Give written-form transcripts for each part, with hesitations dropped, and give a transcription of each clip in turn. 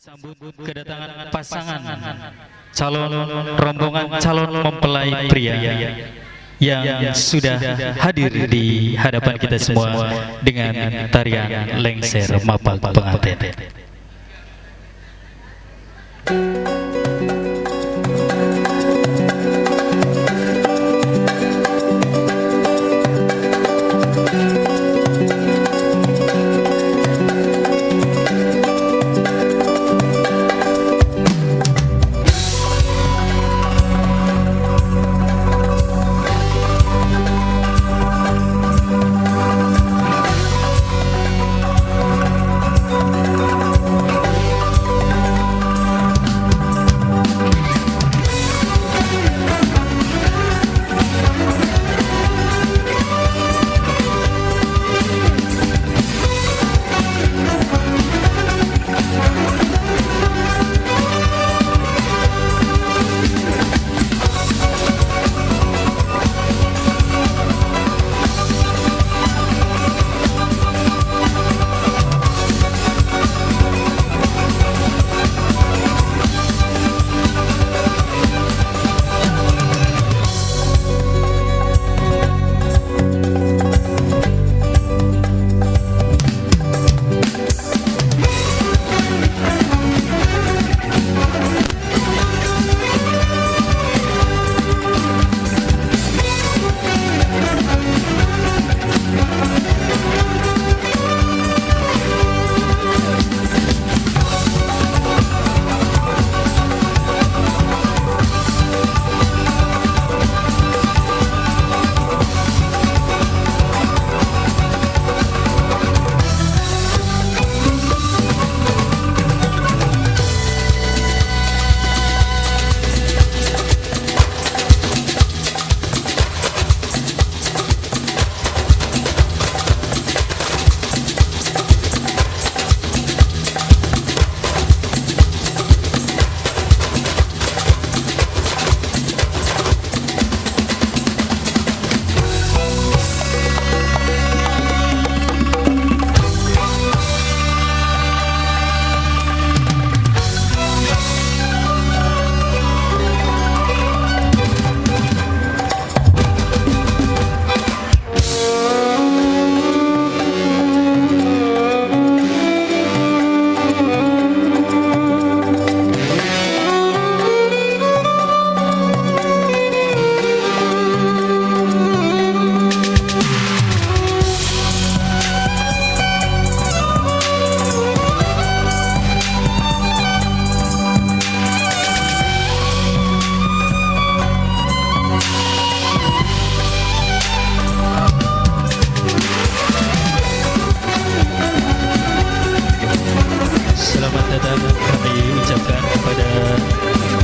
Sambut kedatangan pasangan calon rombongan calon mempelai pria yang sudah hadir di hadapan kita semua dengan tarian lengser mapak pengantin.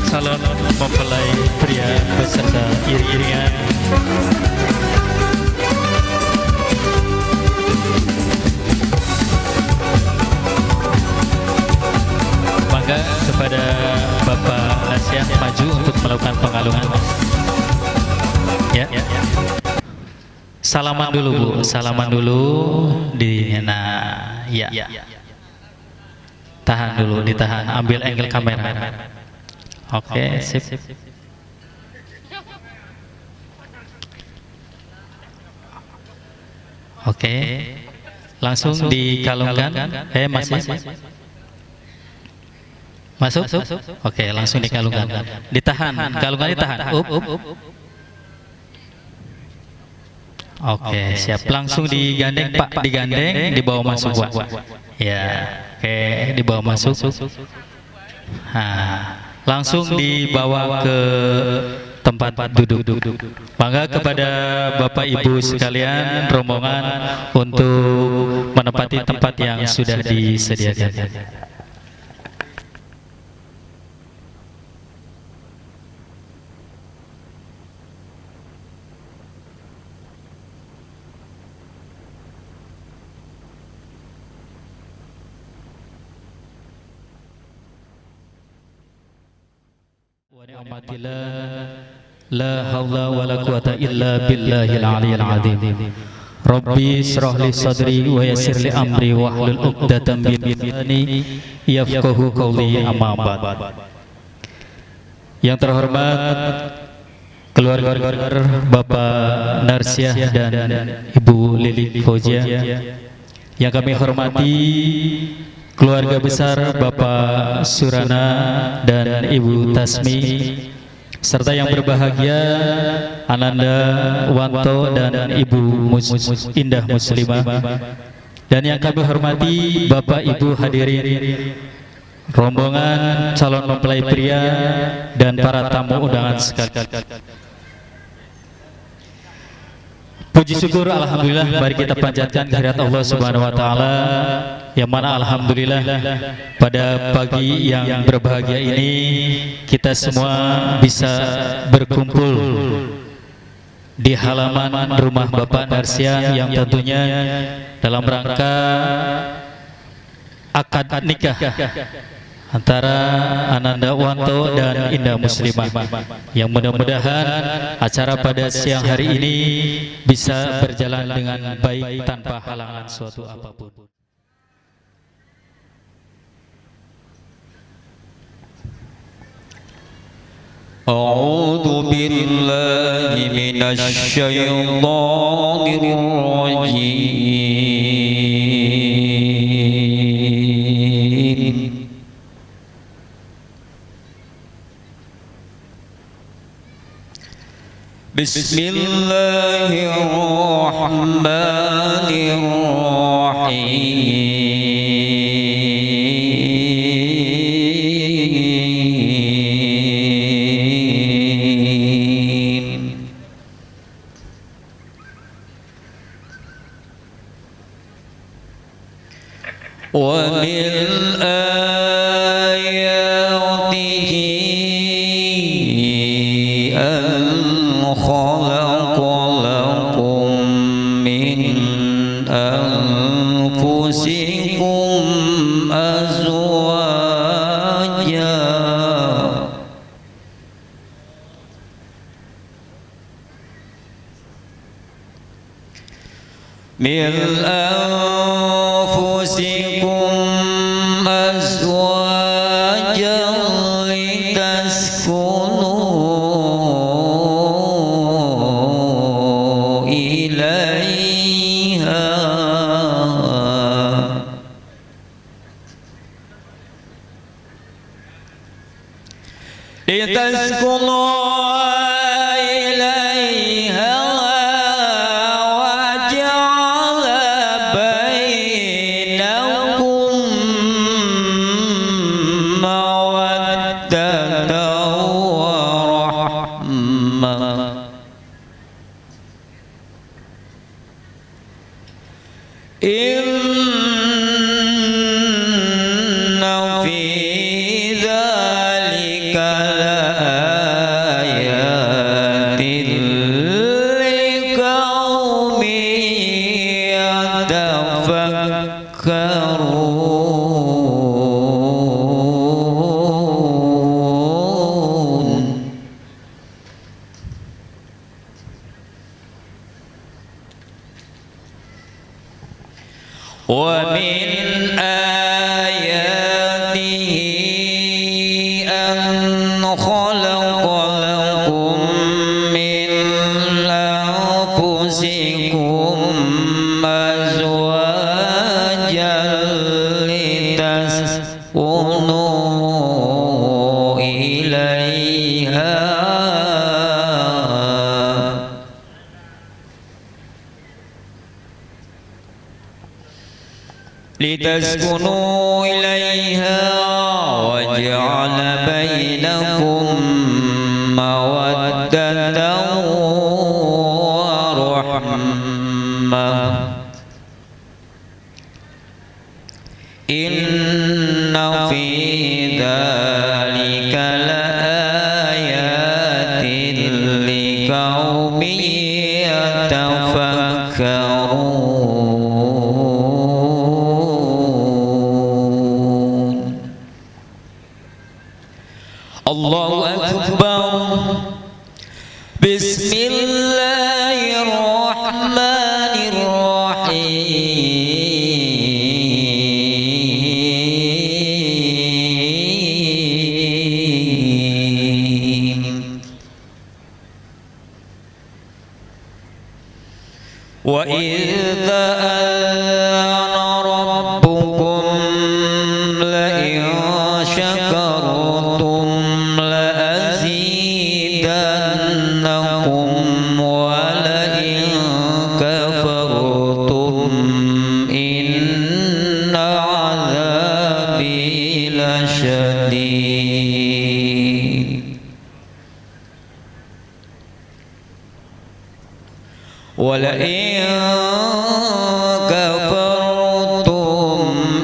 Calon mempelai pria beserta iring-iringan. Mangga kepada Bapak Lasyah maju untuk melakukan pengalungan. Ya. Salaman dulu Bu, salaman dulu di ya. Tahan dulu, ditahan, ambil angle kamera. Oke, sip. Oke, langsung dikalungkan. Masih. Masuk? Oke, langsung dikalungkan. Ditahan, kalungan ditahan. Oke, siap. Langsung digandeng, Pak, digandeng, dibawa masuk, Pak. Ya, oke, dibawa masuk. Langsung dibawa ke tempat duduk. Mangga kepada Bapak Ibu sekalian rombongan untuk menempati tempat yang sudah disediakan. La haula wala quwata illa billahil aliyyil azim. Rabbi shrah li sadri wa yassir li amri wahlul 'uqdatam min lisani yafqahu qawli, amma ba'd. Yang terhormat keluarga Bapak Narsiah dan Ibu Lili Fauzia, yang kami hormati keluarga besar Bapak Surana dan Ibu Tasmi, serta yang berbahagia Ananda Wanto dan Ibu Indah Muslimah, dan yang kami hormati Bapak Ibu hadirin, rombongan calon mempelai pria dan para tamu undangan sekalian. Puji syukur alhamdulillah, mari kita panjatkan kehadirat Allah Subhanahu wa taala, yang mana alhamdulillah pada pagi yang berbahagia ini kita semua bisa berkumpul di halaman rumah Bapak Narsiah, yang tentunya dalam rangka akad nikah antara Ananda Wanto dan Indah Muslimah, yang mudah-mudahan acara pada siang hari ini bisa berjalan dengan baik tanpa halangan suatu apapun. A'udzu billahi minasy syaithanir rajim. Bismillahirrahmanirrahim. Wa min ayatihi an khalaqa lakum min anfusikum azwaja min anfusikum azwajan litaskunu ilaiha Inna fi dzalika laayatin liqaumin yatafakkarun. Wa min ayatihi an khalaqa lakum min anfusikum azwajan litaskunu ilaiha litaskunu ilaiha wa ja'ala bainakum mawaddatan wa rahmah. Inna fi dzalika laayatin liqaumin yatafakkarun. Allahu akbar. Bismillahirrahmanirrahim. وإذ تأذن ربكم لئن شكرتم لأزيدنكم ولئن كفرتم إن عذابي لشديد ولئن كفرتم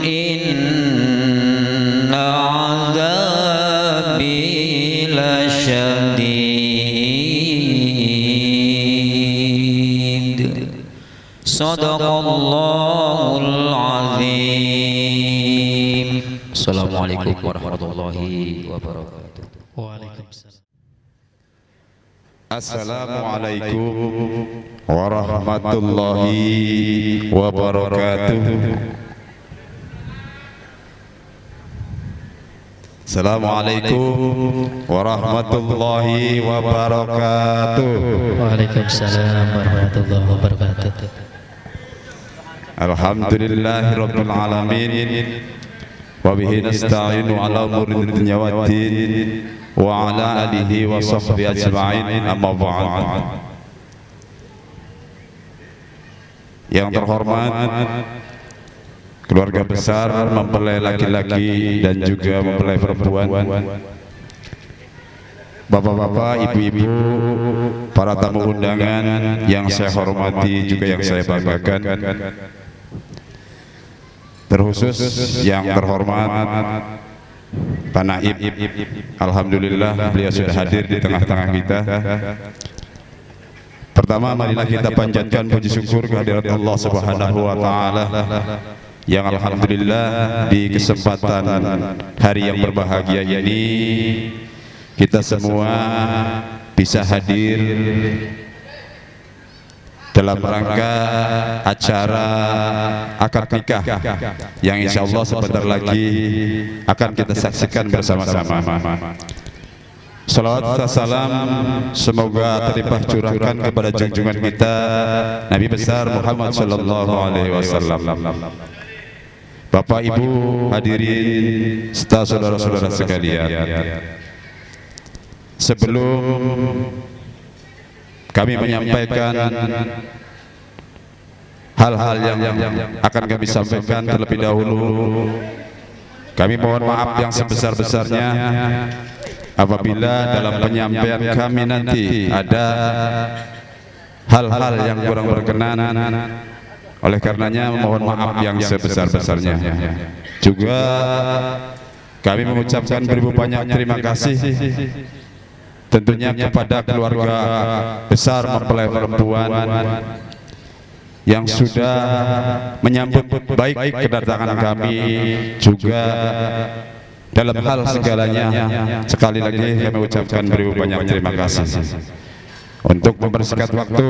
إن عذابي لشديد صدق الله العظيم السلام عليكم ورحمة الله وبركاته. Waalaikumsalam. Assalamualaikum warahmatullahi wabarakatuh. Assalamualaikum warahmatullahi wabarakatuh. Waalaikumsalam warahmatullahi wabarakatuh. Alhamdulillahi rabbil alamin. Wa bihi nasta'inu ala umuri dunya waddin wa ala alihi wa sahbihi ajma'in, amma ba'd. Yang terhormat keluarga besar mempelai laki-laki dan juga mempelai perempuan, bapak-bapak, ibu-ibu, para tamu undangan yang saya hormati juga yang saya banggakan, terkhusus yang terhormat Pak Naib. Alhamdulillah beliau sudah hadir di tengah-tengah kita. Pertama, marilah kita panjatkan puji syukur kehadirat Allah Subhanahu wa taala yang alhamdulillah di kesempatan hari yang berbahagia ini kita semua bisa hadir dalam rangka acara akad nikah yang insya Allah sebentar lagi akan kita saksikan bersama-sama. Salawat dan salam semoga terlimpah curahkan kepada junjungan kita Nabi besar Muhammad sallallahu alaihi wasallam. Bapak Ibu hadirin serta saudara-saudara sekalian, sebelum kami menyampaikan hal-hal yang akan kami sampaikan terlebih dahulu, kami mohon maaf yang sebesar-besarnya apabila dalam penyampaian kami nanti ada hal-hal yang kurang berkenan. Oleh karenanya mohon maaf yang sebesar-besarnya. Juga kami mengucapkan beribu banyak terima kasih tentunya kepada keluarga besar mempelai perempuan yang sudah menyambut baik kedatangan kami, juga dalam hal segalanya. Sekali lagi kami ucapkan beribu banyak terima kasih. Untuk mempersingkat waktu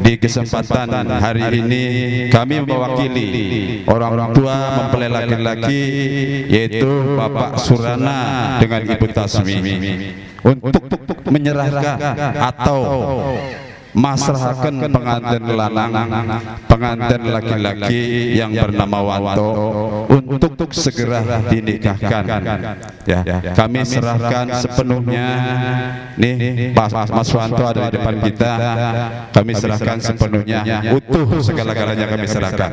di kesempatan hari ini, kami mewakili orang tua mempelai laki-laki yaitu Bapak Surana dengan Ibu Tasmi untuk menyerahkan atau masrahaken pengantin lanang, pengantin laki-laki yang bernama Wanto untuk segera dinikahkan. Ya, kami serahkan sepenuhnya. Nih, Mas Wanto ada di depan kita. Kami serahkan sepenuhnya, utuh segala-galanya kami serahkan.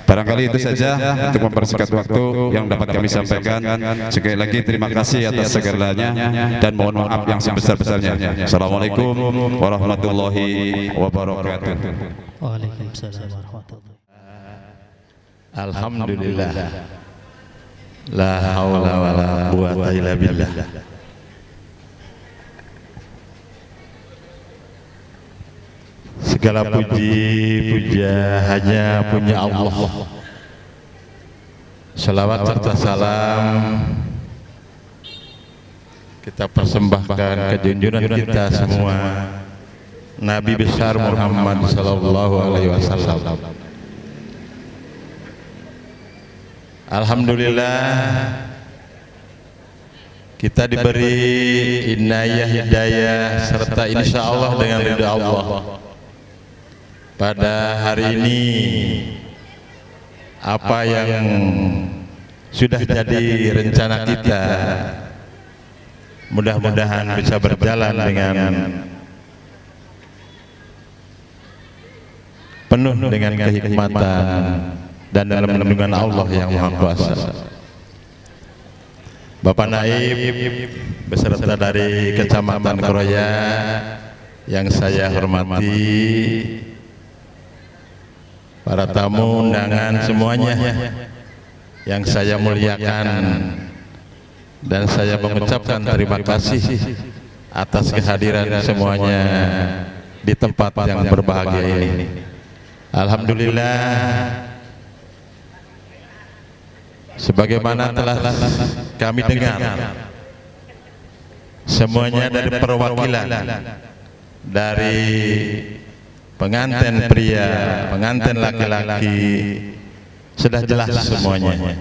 Barangkali itu saja untuk mempersingkat waktu yang dapat kami sampaikan. Sekali lagi terima kasih atas segalanya dan mohon maaf yang sebesar-besarnya. Assalamualaikum warahmatullahi wabarakatuh. Waalaikumsalam warahmatullahi wabarakatuh. Alhamdulillah, la haula wala quwata illa billah. Segala puji hanya punya Allah. Salawat serta salam kita persembahkan ke junjungan kita semua, Nabi besar Muhammad sallallahu alaihi wasallam. Alhamdulillah kita diberi inayah, hidayah serta insya Allah dengan ridha Allah pada hari ini apa yang sudah jadi rencana kita mudah-mudahan bisa berjalan dengan penuh dengan kehikmatan dan dalam lindungan Allah yang Maha Kuasa. Bapak Naib beserta dari Kecamatan Kroya yang saya hormati, para tamu undangan semuanya yang saya muliakan, dan saya mengucapkan terima kasih atas kehadiran semuanya di tempat yang berbahagia ini. Alhamdulillah, sebagaimana telah kami dengar, semuanya dari perwakilan dari pengantin pria, pengantin laki-laki sudah jelas semuanya.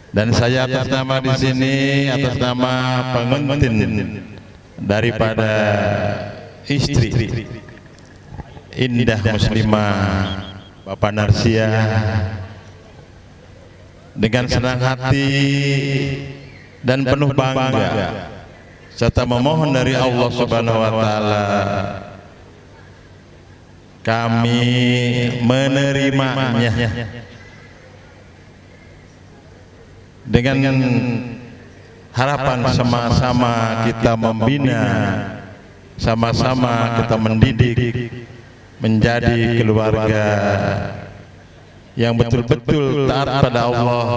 Dan saya atas nama di sini, atas nama pengantin daripada istri Indah Muslimah Bapak Narsia, dengan senang hati dan penuh bangga serta memohon dari Allah Subhanahu wa taala kami menerimanya dengan harapan sama-sama kita membina, sama-sama kita mendidik menjadi keluarga yang betul-betul taat pada Allah,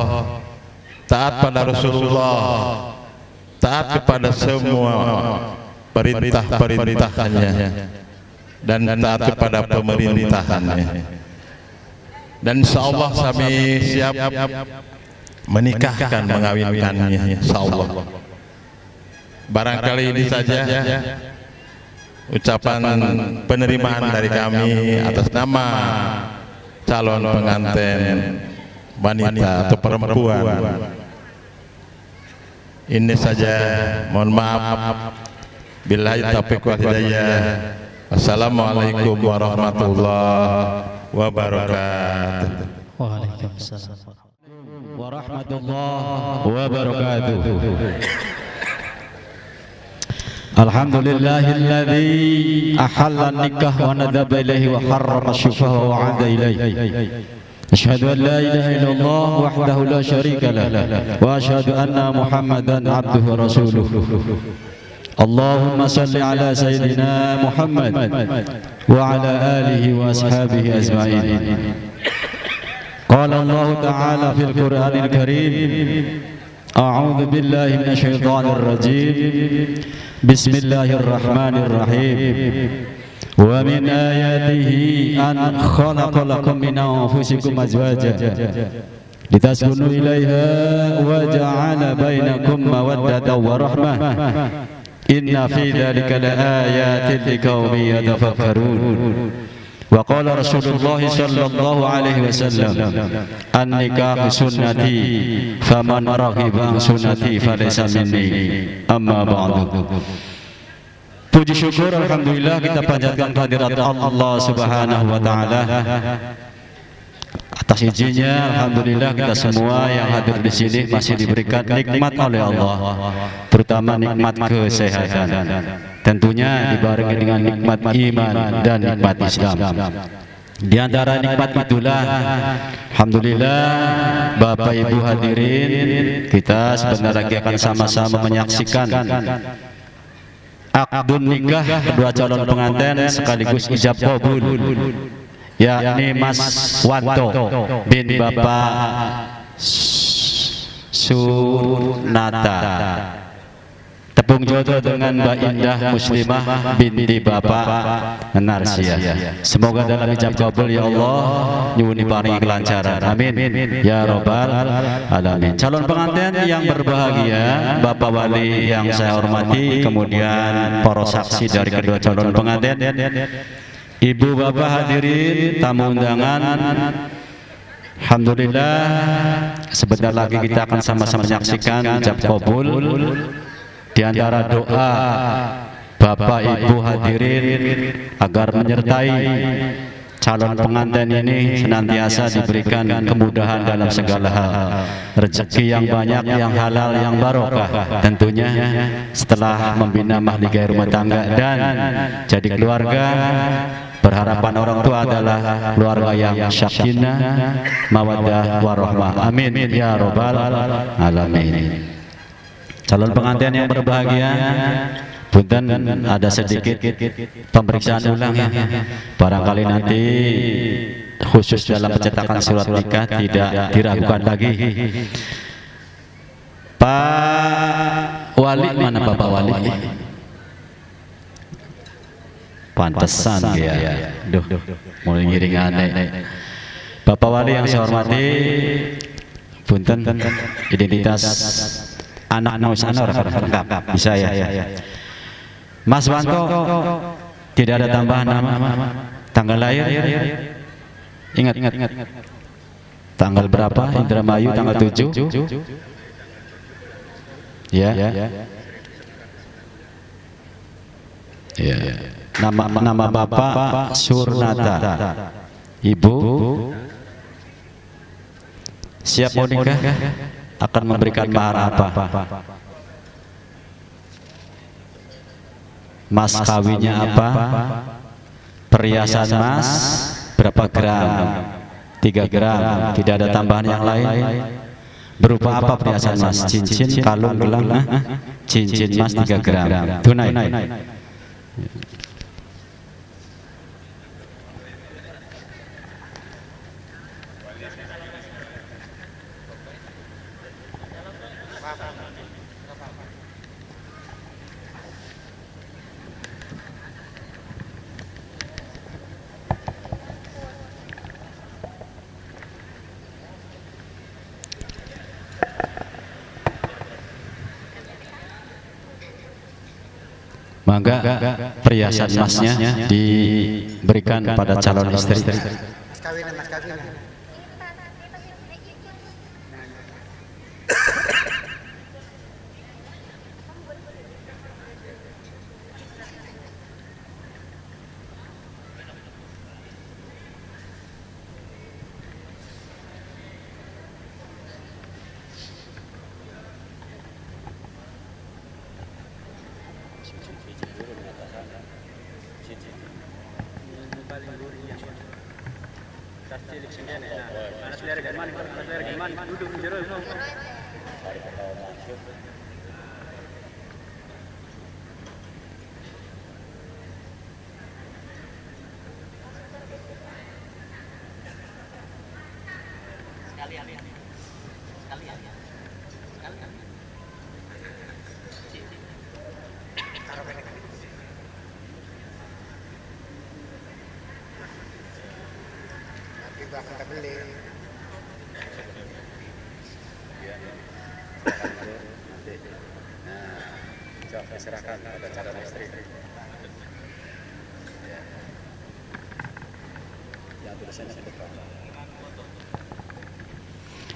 taat pada Rasulullah, taat kepada semua perintah-perintahnya, dan taat kepada pemerintahannya. Dan insyaallah kami siap menikahkan, mengawinkannya, insyaallah. Barangkali ini saja ucapan penerimaan dari kami atas nama calon pengantin wanita atau perempuan. Ini saja, mohon maaf. Billahi taufiq wal hidayah. Assalamualaikum warahmatullahi wabarakatuh. Waalaikumsalam warahmatullahi wabarakatuh. Alhamdulillahilladzi ahalla an-nikah wa nadaba ilayhi wa harrama syufaha wa 'ada ilayhi. Asyhadu an la ilaha illallah wahdahu la syarika lah wa asyhadu anna Muhammadan abduhu wa rasuluh. Allahumma salli ala sayyidina Muhammad wa ala alihi wa ashabihi ajma'in. Qala Allah ta'ala fil Qur'anil Karim, a'udzu billahi minasy syaithanir rajim. Bismillahirrahmanirrahim. Wa min ayatihi an khalaqa lakum min anfusikum azwajan litaskunu ilaiha wa ja'ala bainakum mawaddatan wa rahmah. Inna fi dzalika laayatin liqaumin yatafakkarun. Wa qala Rasulullah sallallahu alaihi wasallam, an-nikahu sunnati faman raghiba an sunnati falaysa minni. Amma ba'du. Puji syukur alhamdulillah kita panjatkan kehadirat Allah Subhanahu wa taala. Atas izinnya alhamdulillah kita semua yang hadir di sini masih diberikan nikmat oleh Allah, terutama nikmat kesehatan. Tentunya dibarengi dengan nikmat iman dan nikmat Islam. Di antara nikmat itulah alhamdulillah Bapak Ibu hadirin, kita sebentar lagi akan sama-sama menyaksikan akdun nikah kedua calon pengantin sekaligus ijab kabul, yakni Mas Wanto bin Bapak Sunata, tepung jodoh dengan Mbak Indah Muslimah binti Bapak Narsia. Semoga dalam ijab kabul ya Allah nyuwun paringi kelancaran, amin ya rabbal alamin. Calon pengantin yang berbahagia, Bapak Wali yang saya hormati, kemudian para saksi dari kedua calon pengantin, Ibu bapak hadirin, tamu undangan, alhamdulillah sebentar lagi kita akan sama-sama menyaksikan ijab kabul. Di antara doa Bapak Ibu hadirin agar menyertai calon pengantin ini senantiasa diberikan kemudahan dalam segala hal, rezeki yang banyak, yang halal, yang barokah tentunya setelah membina mahligai rumah tangga dan jadi keluarga. Berharapan orang tua adalah keluarga yang sakinah, mawaddah, warahmah. Amin ya robbal alamin. Calon pengantin yang berbahagia, punten ada sedikit pemeriksaan ulang ya. Barangkali nanti khusus dalam pencetakan surat nikah tidak diragukan lagi. Pak Wali, mana Bapak Wali? Pantesan ya. Duh, mulai ngiring aneh. Bapak Wali yang saya hormati, punten identitas anak Nausanor lengkap bisa ya. Mas Wanto tidak ada tambahan nama, tanggal lahir ingat tanggal berapa? Indramayu tanggal 7 ya. Nama Bapak Surnata, Ibu siap mau nikah, akan memberikan mahar apa? Mas kawinnya apa? Perhiasan mas berapa gram? 3 gram, tidak ada tambahan yang lain. Berupa apa perhiasan mas? Cincin, kalung, gelang, cincin mas 3 gram, tunai. Maka perhiasan masnya diberikan pada calon istri.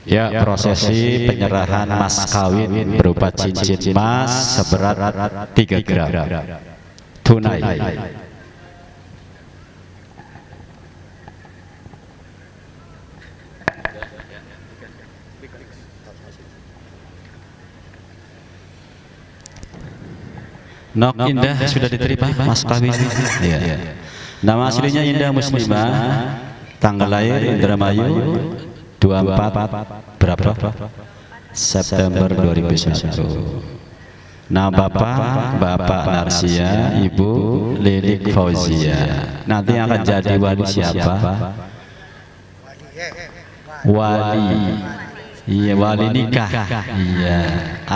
Ya, prosesi penyerahan mas kawin berupa cincin mas seberat 3 gram tunai. Nok Indah sudah diterima mas kawin. Ya. Nama aslinya Indah Muslimah, tanggal lahir Indramayu 24 berapa? September 2001. Nah Bapak Narsia, Ibu Lilik Fauzia. Nanti akan jadi wali siapa? Wali. Iya, wali nikah. Iya,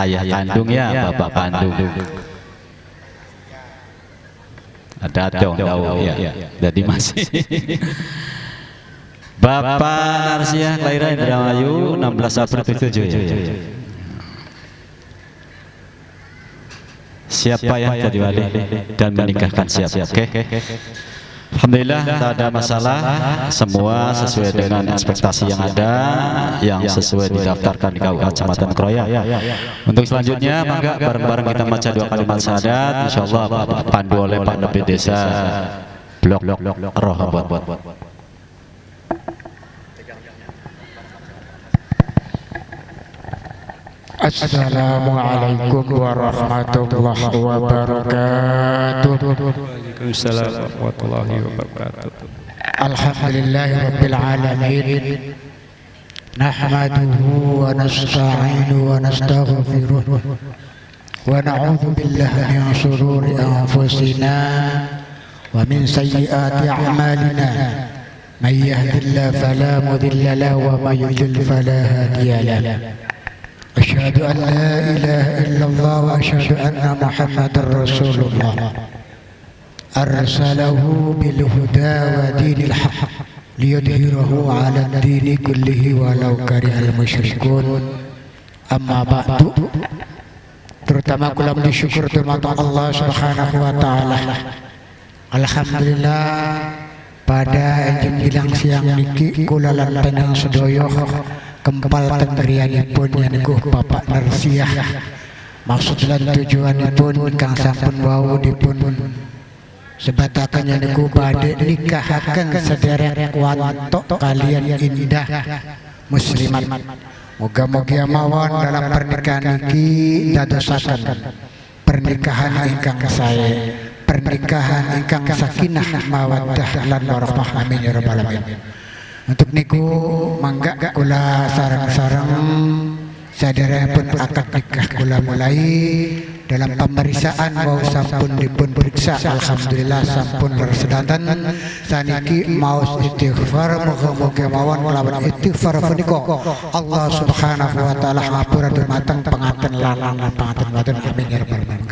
ayah kandung ya, bapak kandung. Ada dong tahu ya. Jadi masih. Bapak Narsia kelahiran Indramayu 16 April 77 ya. Siapa yang jadi wali dan menikahkan siapa? Oke. Alhamdulillah tak ada masalah, semua sesuai dengan ekspektasi yang ada, yang sesuai didaftarkan di KUA Kecamatan Kroya. Untuk selanjutnya, mangga bareng-bareng kita baca 2 kalimat syahadat, insyaallah pandu oleh Pak Nabi Desa Blok Rohabot. Assalamualaikum warahmatullahi wabarakatuh. Waalaikumsalam warahmatullahi wabarakatuh. Alhamdulillahirabbil alamin. Nahmaduhu wa nasta'inuhu wa nastaghfiruh wa na'udzu billahi min shururi anfusina wa min sayyiati a'malina. May yahdihillahu fala mudilla lahu wa may yudlil fala hadiya lahu. أشهد أن لا إله إلا الله وأشهد أن محمدا رسول الله أرسله بالهدى ودين الحق ليظهره على الدين كله ولو كره المشركون أما بعد terutama kula bersyukur dumateng Allah Subhanahu wa taala. Alhamdulillah pada enjing bilang siang niki kula lan panjang sedaya kempal tengrianipun yaniku Bapak Narsiah. Maksud lan tujuanipun kang sampun wau dipun sebataken yaniku badhe nikahaken sederek wanto kalian indah muslimat. Moga-moga mawon dalam pernikahan iki dadosaken pernikahan ingkang sae, pernikahan ingkang sakinah mawaddah lan warahmah, amin ya rabbal alamin. Untuk niku mangga kula sareng-sareng saderehipun akad nikah kula mulai dalam pemeriksaan wau sampun dipun periksa, alhamdulillah sampun bersedanten. Saniki maos istighfar, muga-muga mawon kelawan istighfar punika Allah Subhanahu wa taala ngapura dumateng panganten lanang lan panganten wadon, amin ya rabbal alamin.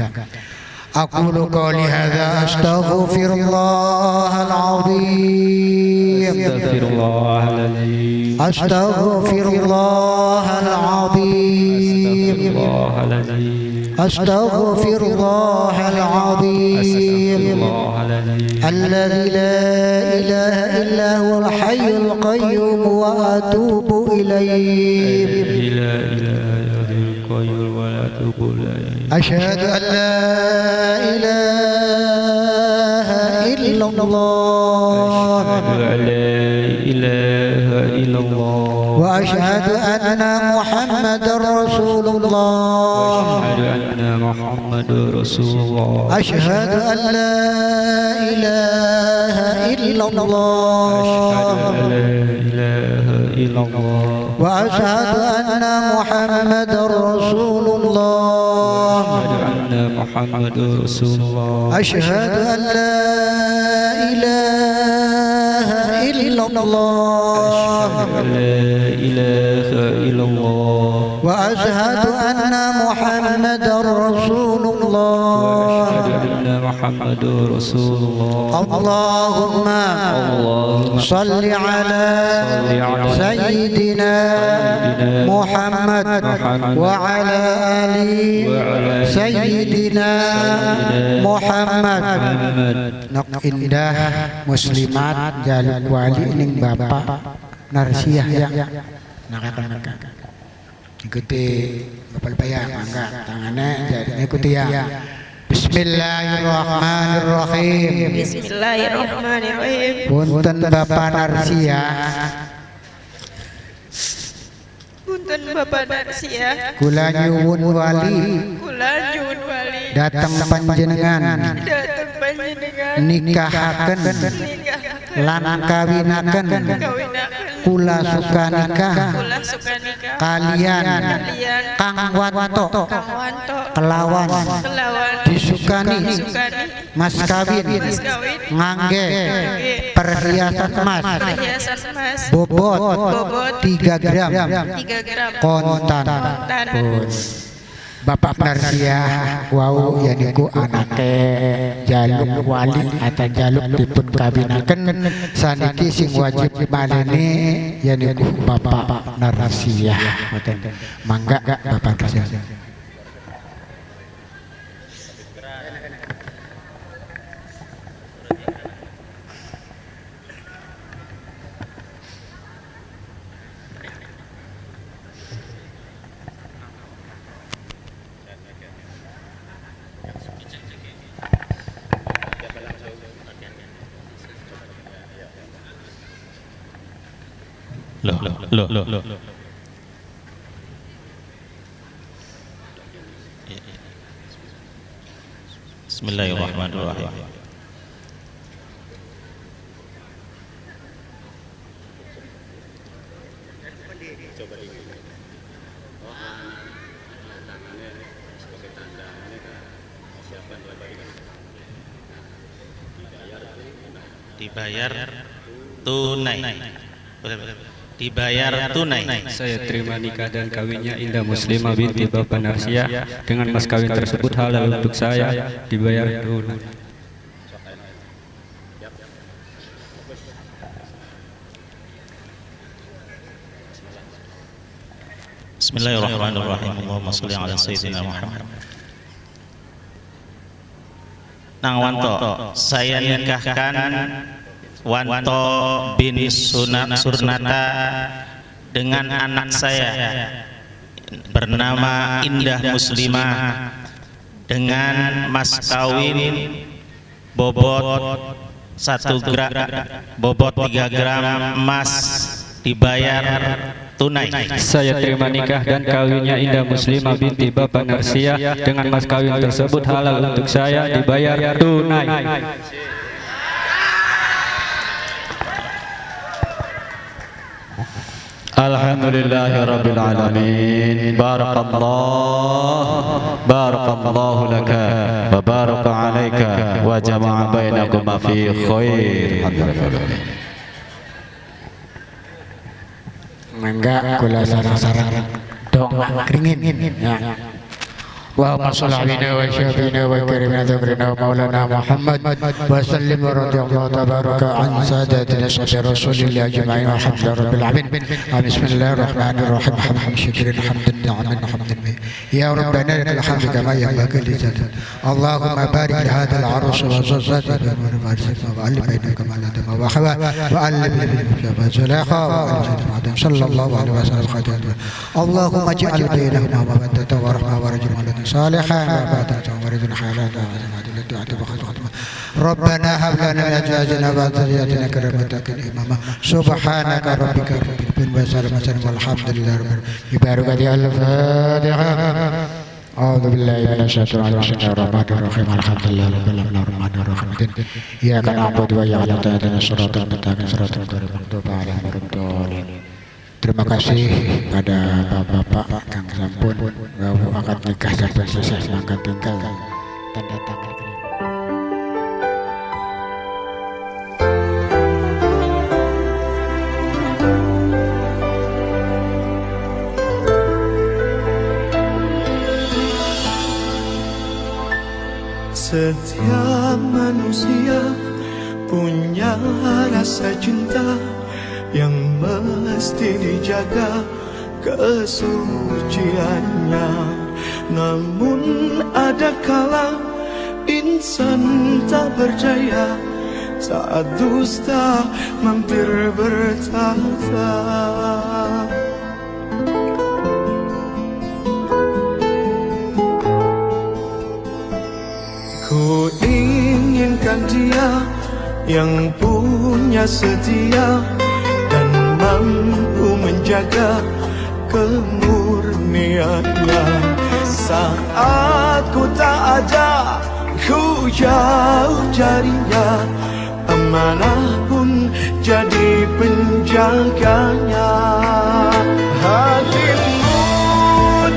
Aqulu qouli hadza astaghfirullahal azim. Astaghfirullahal azim. Astaghfirullahal azim. Alladzi la ilaha illa huwal hayyul qayyum wa atubu ilaih. أشهد أن لا إله إلا الله وأشهد أن محمدا رسول الله أشهد أن لا إله إلا الله وأشهد أن محمدا رسول الله أشهد أن لا إله إلا الله وأشهد أن محمدا رسول الله اللهم صل على سيدنا محمد وعلى آل سيدنا محمد. Nok indah muslimat jaluk wali ning Bapak Narsiah ya. Naka ikuti Bapak Bayang, mangga tangannya ikuti ya. Bismillahirrahmanirrahim. Bismillahirrahmanirrahim. Punten Bapak Narsiah. Punten Bapak Narsiah. Kula nyuwun wali. Datang panjenengan. Nikahaken. Lan kawinaken. Kula suka nikah. Kalian kang wanto. Kelawan disukani mas kawin ngangge perhiasan emas bobot 3 gram kontan. Bapak Narsiah wau yaniku anake jaluk wali atau jaluk dipun kawinaken saniki sing wajib malene yaniku Bapak Narsiah. Mangga Bapak Narsiah. Loh. Bismillahirrahmanirrahim. Dibayar tunai. Dibayar tunai. Saya terima nikah dan kawinnya Indah Muslimah binti Bapak Narsiah. Dengan mas kawin tersebut halal untuk saya, dibayar tunai. Bismillahirrahmanirrahim. Allahumma sholli ala sayyidina Muhammad. Nang Wanto, saya nikahkan Wanto bin Surnata dengan anak saya bernama Indah Muslimah dengan mas kawin bobot 1 gram, bobot 3 gram emas, dibayar tunai. Saya terima nikah dan kawinnya Indah Muslimah binti Bapak Narsiah. Dengan mas kawin tersebut halal untuk saya, dibayar tunai. Alhamdulillahirabbil alamin. Barakallahu laka wa baraka alaika wa jama'a bainakuma fi khair. Enggak, kula sarang-sarang doa keringin ya. Allahumma shalli ala wa syafina wa karimina dhakrina maulana Muhammad wa sallim wa radiyallahu tabaraka an sadatina sayyidina rasulillah ajma'in walhamdulillahi rabbil alamin. Bismillahirrahmanirrahim. Hamdan syukuran hamdan ni'man hamdan ya rabbana lakal hamdu kama yanbaghi li jalali. Allahumma barik li hadzal arus wa zawjati wa allim bainaka ma la dama wa hawa wa allim bi zalakha wa allim sallallahu alaihi wasallam. Allahumma ij'al bainahuma mawaddatan wa rahmah wa rajulun صالحا وبعد ورد الحالات ربنا هب لنا من ازواجنا وذرياتنا قرة اعين اماما سبحانك ربك رب العزة عما يصفون والحمد لله رب العالمين. ببركة الفاتحة. أعوذ بالله من الشيطان الرجيم. بسم الله الرحمن الرحيم. الحمد لله رب العالمين الرحمن الرحيم. إياك نعبد وإياك نستعين اهدنا الصراط المستقيم صراط الذين أنعمت عليهم غير الضالين. Terima kasih pada bapak-bapak kang sampun akad nikah sampai selesai, mangga tinggal tanda tangan. Setiap manusia punya rasa cinta yang mesti dijaga kesuciannya. Namun ada kala insan tak berdaya saat dusta mampir bertata. Ku inginkan dia yang punya setia dan mampu menjaga kemurniannya. Saat ku tak ada, ku jauh darinya, amanah pun jadi penjaganya. Hatimu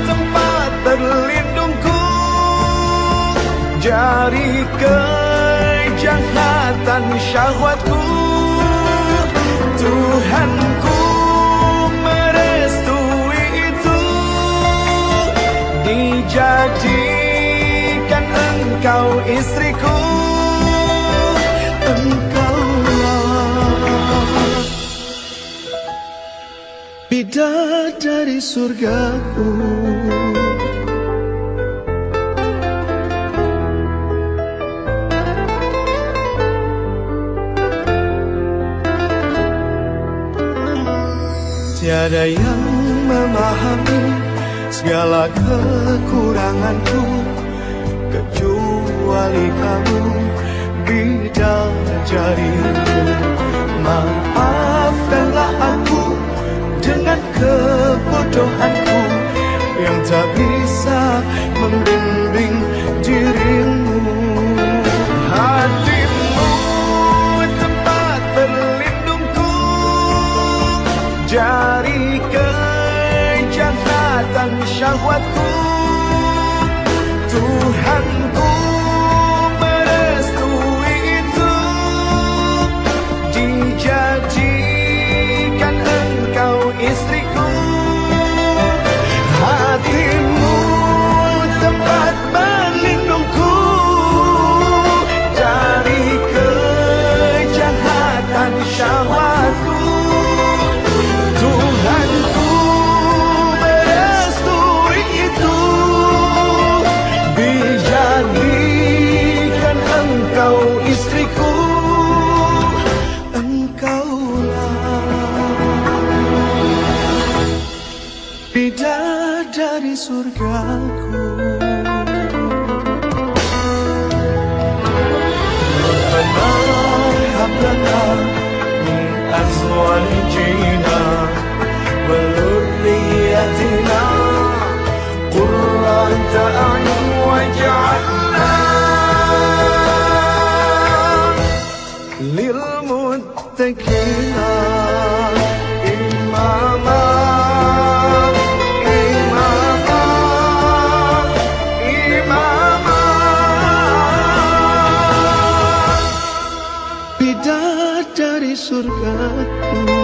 tempat berlindungku dari kejahatan syahwatku. Tuhanku merestui itu, dijadikan engkau istriku. Engkaulah bidadari surgaku. Tiada yang memahami segala kekuranganku kecuali kamu, bidadariku. Maafkanlah aku dengan kebodohanku yang tak bisa membimbing dirimu. Hatimu tempat berlindungku dari kejahatan syahwatku. Tuhanku merestui itu, dijadikan engkau istriku. Hatimu tempat berlindungku dari kejahatan syahwatku. Tuhanku merestui itu, dijadikan engkau istriku. Engkaulah bidadari surgaku. Hab lana min azwajina wa dhurriyyatina qurrata a'yun waj'alna lil muttaqina imama. Bidadari surgaku.